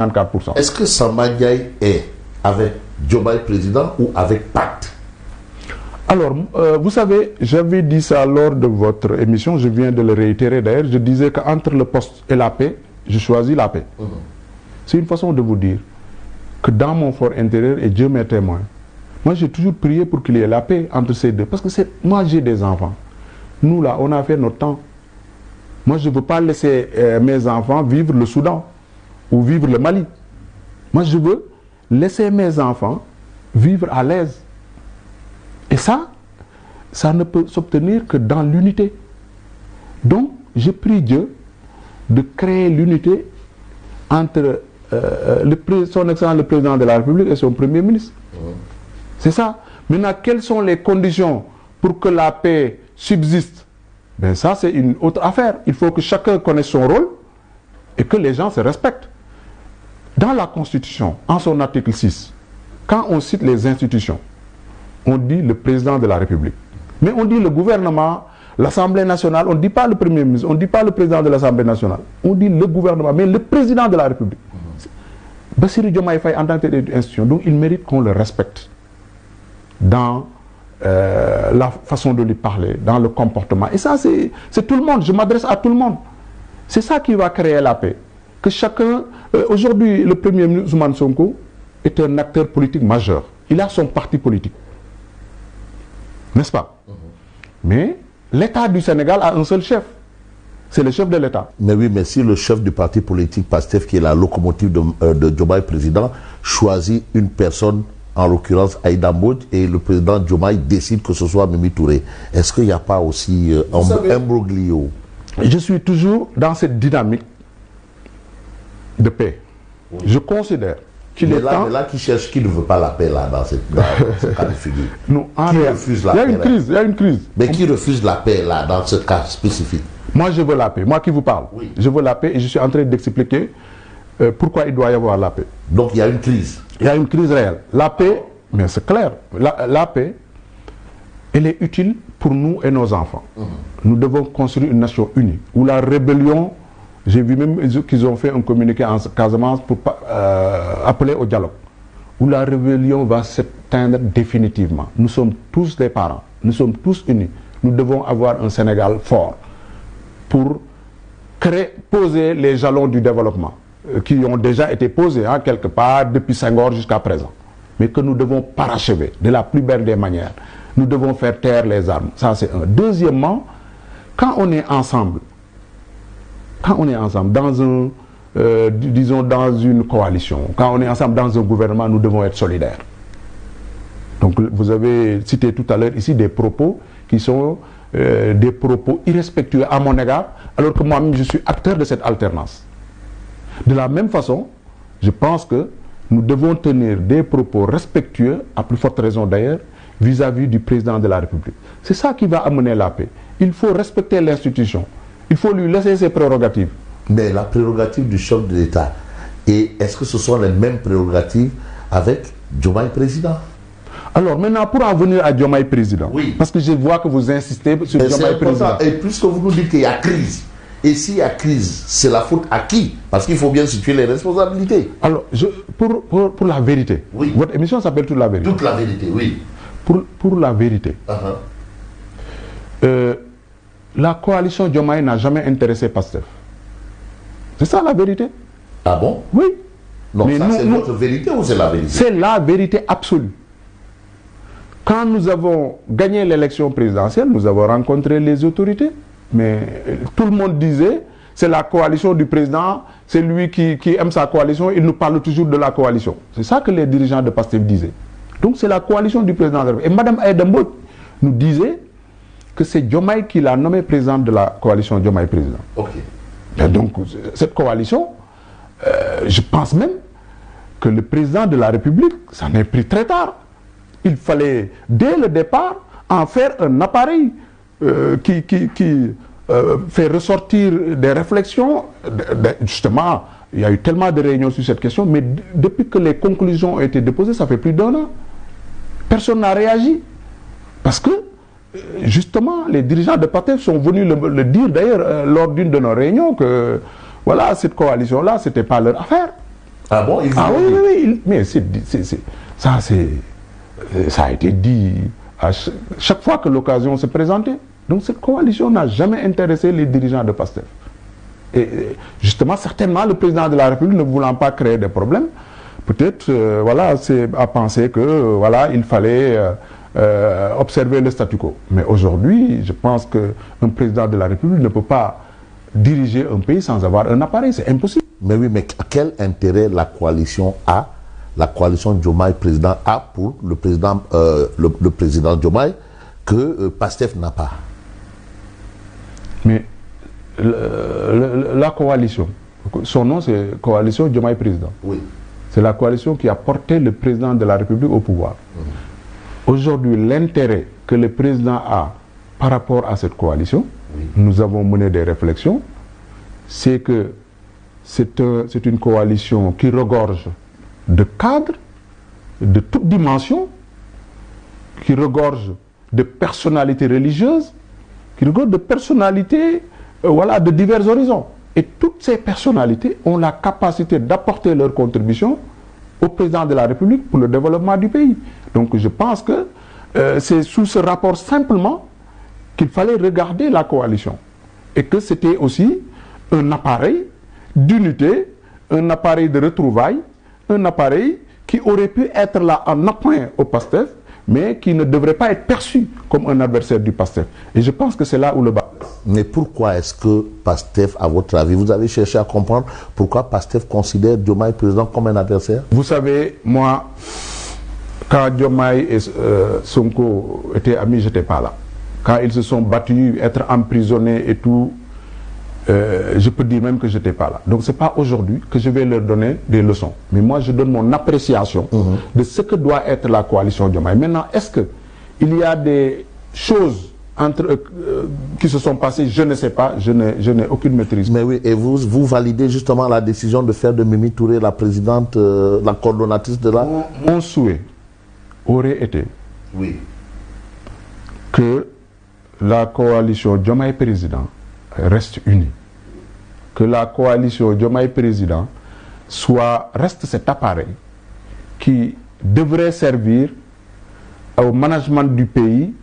54%. Est-ce que Samba Ndiaye est avec Diomaye président ou avec Pacte? Alors, vous savez, j'avais dit ça lors de votre émission, je viens de le réitérer d'ailleurs, je disais qu'entre le poste et la paix, je choisis la paix. C'est une façon de vous dire que dans mon fort intérieur, et Dieu m'est témoin, moi j'ai toujours prié pour qu'il y ait la paix entre ces deux. Parce que moi j'ai des enfants. Nous là, on a fait notre temps. Moi je ne veux pas laisser mes enfants vivre le Soudan ou vivre le Mali. Moi je veux laisser mes enfants vivre à l'aise. Et ça ne peut s'obtenir que dans l'unité. Donc je prie Dieu de créer l'unité entre son excellence le président de la République et son premier ministre. C'est ça. Maintenant, quelles sont les conditions pour que la paix subsiste? Ben ça, c'est une autre affaire. Il faut que chacun connaisse son rôle et que les gens se respectent. Dans la Constitution, en son article 6, quand on cite les institutions, on dit le président de la République. Mais on dit le gouvernement, l'Assemblée nationale, on ne dit pas le Premier ministre, on ne dit pas le président de l'Assemblée nationale. On dit le gouvernement, mais le président de la République. Bassirou Diomaye Faye en tant qu'institution, donc il mérite qu'on le respecte dans la façon de lui parler, dans le comportement. Et ça, c'est tout le monde, je m'adresse à tout le monde. C'est ça qui va créer la paix. Que chacun... aujourd'hui, le Premier ministre Ousmane Sonko est un acteur politique majeur. Il a son parti politique. N'est-ce pas? Mais l'État du Sénégal a un seul chef. C'est le chef de l'État. Mais oui, mais si le chef du parti politique PASTEF, qui est la locomotive de Diomaye président, choisit une personne, en l'occurrence Aïda Mbodj, et le président Diomaye décide que ce soit Mimi Touré, est-ce qu'il n'y a pas aussi un imbroglio? Je suis toujours dans cette dynamique de paix. Oui. Je considère qu'il est temps... Mais là, qui ne veut pas la paix là, dans ce cas de figure? Non, qui refuse la paix? Il y a une crise. Mais qui refuse la paix là, dans ce cas spécifique? Moi, je veux la paix. Moi qui vous parle. Oui. Je veux la paix et je suis en train d'expliquer pourquoi il doit y avoir la paix. Donc, il y a une crise. Il y a une crise réelle. La paix, mais c'est clair, la paix, elle est utile pour nous et nos enfants. Nous devons construire une nation unie, où la rébellion, j'ai vu même qu'ils ont fait un communiqué en Casamance pour appeler au dialogue, où la rébellion va s'éteindre définitivement. Nous sommes tous des parents, nous sommes tous unis. Nous devons avoir un Sénégal fort pour poser les jalons du développement qui ont déjà été posés quelque part depuis Senghor jusqu'à présent. Mais que nous devons parachever de la plus belle des manières. Nous devons faire taire les armes. Ça, c'est un. Deuxièmement, quand on est ensemble, dans un, disons dans une coalition, quand on est ensemble dans un gouvernement, nous devons être solidaires. Donc vous avez cité tout à l'heure ici des propos qui sont des propos irrespectueux à mon égard, alors que moi-même je suis acteur de cette alternance. De la même façon, je pense que nous devons tenir des propos respectueux, à plus forte raison d'ailleurs, vis-à-vis du président de la République. C'est ça qui va amener la paix. Il faut respecter l'institution. Il faut lui laisser ses prérogatives. Mais la prérogative du chef de l'État, et est-ce que ce sont les mêmes prérogatives avec Diomaye président? Alors maintenant, pour en venir à Diomaye président, oui. Parce que je vois que vous insistez sur Diomaye président. Et puisque vous nous dites qu'il y a crise, et s'il y a crise, c'est la faute à qui? Parce qu'il faut bien situer les responsabilités. Alors, pour la vérité, oui. Votre émission s'appelle Toute la vérité. Toute la vérité, oui. Pour la vérité, la coalition Diomaye n'a jamais intéressé Pastef. C'est ça la vérité? Ah bon? Oui. Non, mais ça c'est votre vérité ou c'est la vérité? C'est la vérité absolue. Quand nous avons gagné l'élection présidentielle, nous avons rencontré les autorités. Mais tout le monde disait, c'est la coalition du président, c'est lui qui aime sa coalition, il nous parle toujours de la coalition. C'est ça que les dirigeants de Pastef disaient. Donc c'est la coalition du président. Et Mme Aïda Mbodj nous disait que c'est Diomaye qui l'a nommé président de la coalition Diomaye président. Ok. Et donc cette coalition, je pense même que le président de la République s'en est pris très tard. Il fallait, dès le départ, en faire un appareil qui fait ressortir des réflexions. Justement, il y a eu tellement de réunions sur cette question, mais depuis que les conclusions ont été déposées, ça fait plus d'1 an. Personne n'a réagi. Parce que, justement, les dirigeants de Pastef sont venus le dire, d'ailleurs, lors d'une de nos réunions, que, voilà, cette coalition-là, ce n'était pas leur affaire. Ah bon, Ah oui, oui, oui, mais ça a été dit à chaque fois que l'occasion se présentait. Donc cette coalition n'a jamais intéressé les dirigeants de PASTEF. Et justement, certainement, le président de la République, ne voulant pas créer des problèmes, peut-être, voilà, a pensé que, voilà, il fallait observer le statu quo. Mais aujourd'hui, je pense qu'un président de la République ne peut pas diriger un pays sans avoir un appareil. C'est impossible. Mais oui, mais quel intérêt la coalition Diomaye président a pour le président, le président Diomaye que PASTEF n'a pas? Mais la coalition, son nom c'est Coalition Diomaye Président. Oui. C'est la coalition qui a porté le président de la République au pouvoir. Aujourd'hui, l'intérêt que le président a par rapport à cette coalition, nous avons mené des réflexions, c'est que c'est une coalition qui regorge de cadres, de toutes dimensions, qui regorge de personnalités religieuses, qui regorge de personnalités voilà, de divers horizons. Et toutes ces personnalités ont la capacité d'apporter leur contribution au président de la République pour le développement du pays. Donc je pense que c'est sous ce rapport simplement qu'il fallait regarder la coalition. Et que c'était aussi un appareil d'unité, un appareil de retrouvailles, un appareil qui aurait pu être là en appoint au PASTEF, mais qui ne devrait pas être perçu comme un adversaire du PASTEF. Et je pense que c'est là où le bas. Mais pourquoi est-ce que PASTEF, à votre avis, vous avez cherché à comprendre pourquoi PASTEF considère Diomaye président comme un adversaire? Vous savez, moi, quand Diomaye et Sonko étaient amis, je n'étais pas là. Quand ils se sont battus, être emprisonnés et tout, je peux dire même que je n'étais pas là. Donc ce n'est pas aujourd'hui que je vais leur donner des leçons. Mais moi, je donne mon appréciation de ce que doit être la coalition Diomaye. Maintenant, est-ce qu'il y a des choses qui se sont passées? Je ne sais pas, je n'ai aucune maîtrise. Mais oui, et vous validez justement la décision de faire de Mimi Touré la présidente, la coordonnatrice de la... Mon souhait aurait été que la coalition Diomaye président reste unie. Que la coalition Diomaye président reste cet appareil qui devrait servir au management du pays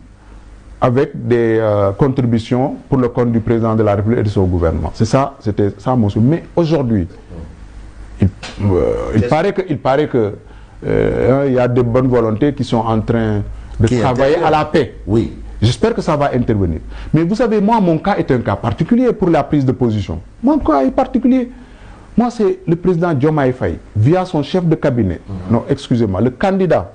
avec des contributions pour le compte du président de la République et de son gouvernement. C'est ça, c'était ça mon souhait. Mais aujourd'hui, il paraît que il y a de bonnes volontés qui sont en train de travailler à la paix. Oui. J'espère que ça va intervenir. Mais vous savez, moi, mon cas est un cas particulier pour la prise de position. Mon cas est particulier. Moi, c'est le président Diomaye Faye, via son chef de cabinet. Non, excusez-moi, le candidat.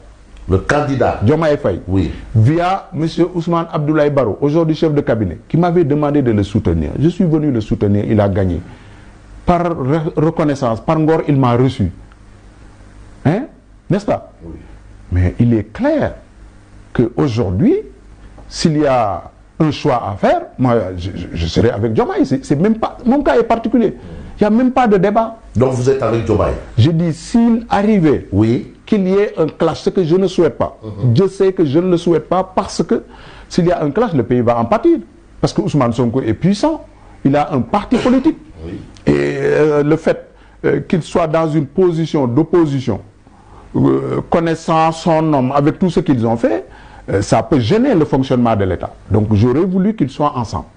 Le candidat Diomaye Faye. Oui. Via M. Ousmane Abdoulaye Barrow, aujourd'hui chef de cabinet, qui m'avait demandé de le soutenir. Je suis venu le soutenir, il a gagné. Par reconnaissance, par ngor, il m'a reçu. Hein? N'est-ce pas? Oui. Mais il est clair qu'aujourd'hui, s'il y a un choix à faire, moi, je serai avec Diomaye. C'est même pas, mon cas est particulier. Il n'y a même pas de débat. Donc vous êtes avec Diomaye? Je dis, s'il arrivait qu'il y ait un clash, ce que je ne souhaite pas. Je sais que je ne le souhaite pas parce que s'il y a un clash, le pays va en pâtir. Parce que Ousmane Sonko est puissant. Il a un parti politique. Et le fait qu'il soit dans une position d'opposition, connaissant son homme avec tout ce qu'ils ont fait, ça peut gêner le fonctionnement de l'État. Donc j'aurais voulu qu'ils soient ensemble.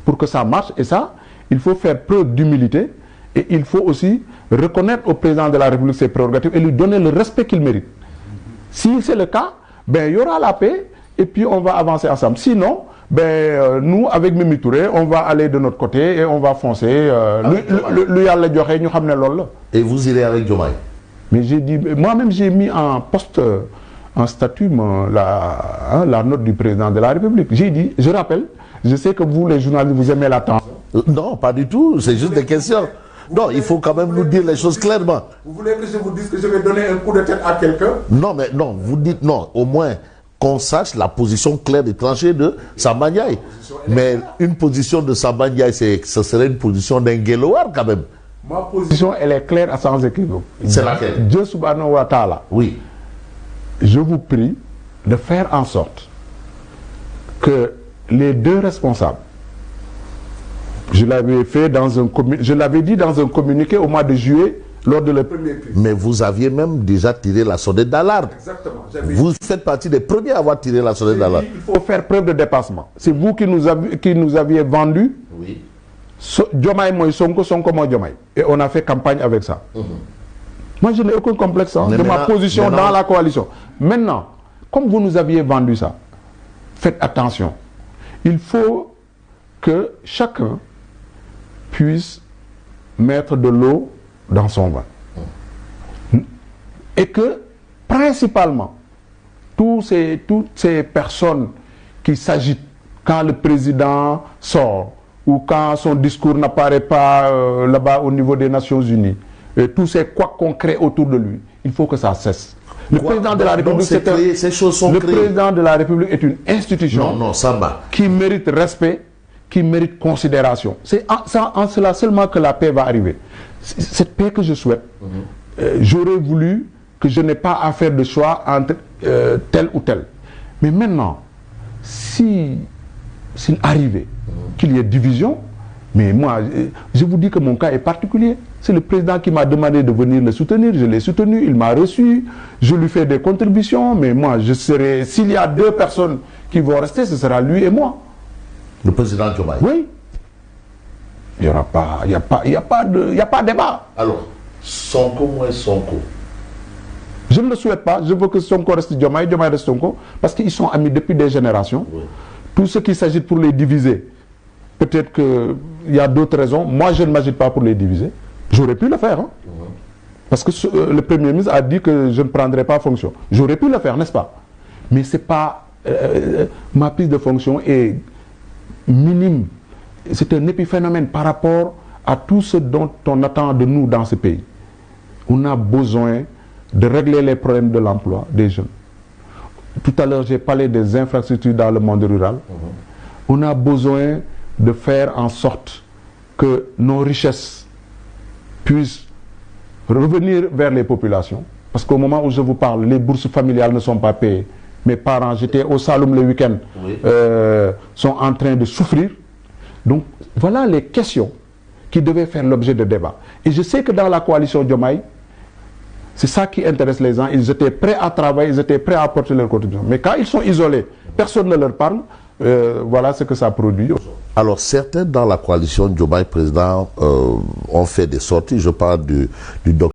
Pour que ça marche, et ça, il faut faire preuve d'humilité et il faut aussi reconnaître au président de la République ses prérogatives et lui donner le respect qu'il mérite. Si c'est le cas, ben, il y aura la paix et puis on va avancer ensemble. Sinon, ben, nous, avec Mimi Touré, on va aller de notre côté et on va foncer. Et vous irez avec Diomaye? Mais j'ai dit, moi-même j'ai mis en poste, en statut, la note du président de la République. J'ai dit, je rappelle, je sais que vous, les journalistes, vous aimez l'attendre. Non, pas du tout, c'est juste des questions. Non, il faut quand même nous dire les choses clairement. Vous voulez que je vous dise que je vais donner un coup de tête à quelqu'un? Non, mais non, vous dites non, au moins qu'on sache la position claire et tranchée de Samba Ndiaye. Mais une position de Samba Ndiaye, ce serait une position d'un Guéloir quand même. Ma position, elle est claire à sans équivoque. C'est laquelle? Dieu subhanahu wa ta'ala. Oui. Je vous prie de faire en sorte que les deux responsables, je l'avais dit dans un communiqué au mois de juillet lors de leur premier crise. Mais vous aviez même déjà tiré la sonnette d'alarme. Exactement. Vous faites partie des premiers à avoir tiré la sonnette d'alarme. Il faut faire preuve de dépassement. C'est vous qui nous aviez vendu. Oui. Diomaye moi Sonko, Sonko moi Diomaye. Et on a fait campagne avec ça. Moi, je n'ai aucun complexe de ma position dans la coalition. Maintenant, comme vous nous aviez vendu ça, faites attention. Il faut que chacun puisse mettre de l'eau dans son vin. Et que, principalement, toutes ces personnes qui s'agitent quand le président sort ou quand son discours n'apparaît pas là-bas au niveau des Nations Unies, et tous ces quoi concrets autour de lui, il faut que ça cesse. Le président de la République, président de la République est une institution qui mérite respect, qui mérite considération. C'est en cela seulement que la paix va arriver. Cette paix que je souhaite, j'aurais voulu que je n'ai pas à faire de choix entre tel ou tel. Mais maintenant, s'il arrivait qu'il y ait division, mais moi, je vous dis que mon cas est particulier. C'est le président qui m'a demandé de venir le soutenir. Je l'ai soutenu, il m'a reçu, je lui fais des contributions, mais moi, je serai... S'il y a deux personnes qui vont rester, ce sera lui et moi. Le président Diomaye. Oui. Il n'y aura pas... Il n'y a pas de débat. Alors, Sonko moins Sonko. Je ne le souhaite pas. Je veux que Sonko reste Diomaye, Diomaye reste Sonko, parce qu'ils sont amis depuis des générations. Oui. Tout ce qui s'agit pour les diviser, peut-être qu'il y a d'autres raisons. Moi, je ne m'agite pas pour les diviser. J'aurais pu le faire. Hein. Parce que le Premier ministre a dit que je ne prendrais pas fonction. J'aurais pu le faire, n'est-ce pas? Mais c'est pas... ma prise de fonction est minime. C'est un épiphénomène par rapport à tout ce dont on attend de nous dans ce pays. On a besoin de régler les problèmes de l'emploi des jeunes. Tout à l'heure, j'ai parlé des infrastructures dans le monde rural. On a besoin de faire en sorte que nos richesses puissent revenir vers les populations. Parce qu'au moment où je vous parle, les bourses familiales ne sont pas payées. Mes parents, j'étais au Saloum le week-end, sont en train de souffrir. Donc, voilà les questions qui devaient faire l'objet de débat. Et je sais que dans la coalition Diomaye, c'est ça qui intéresse les gens. Ils étaient prêts à travailler, ils étaient prêts à apporter leur contribution. Mais quand ils sont isolés, personne ne leur parle. Voilà ce que ça produit. Alors, certains dans la coalition Diomaye président ont fait des sorties. Je parle du docteur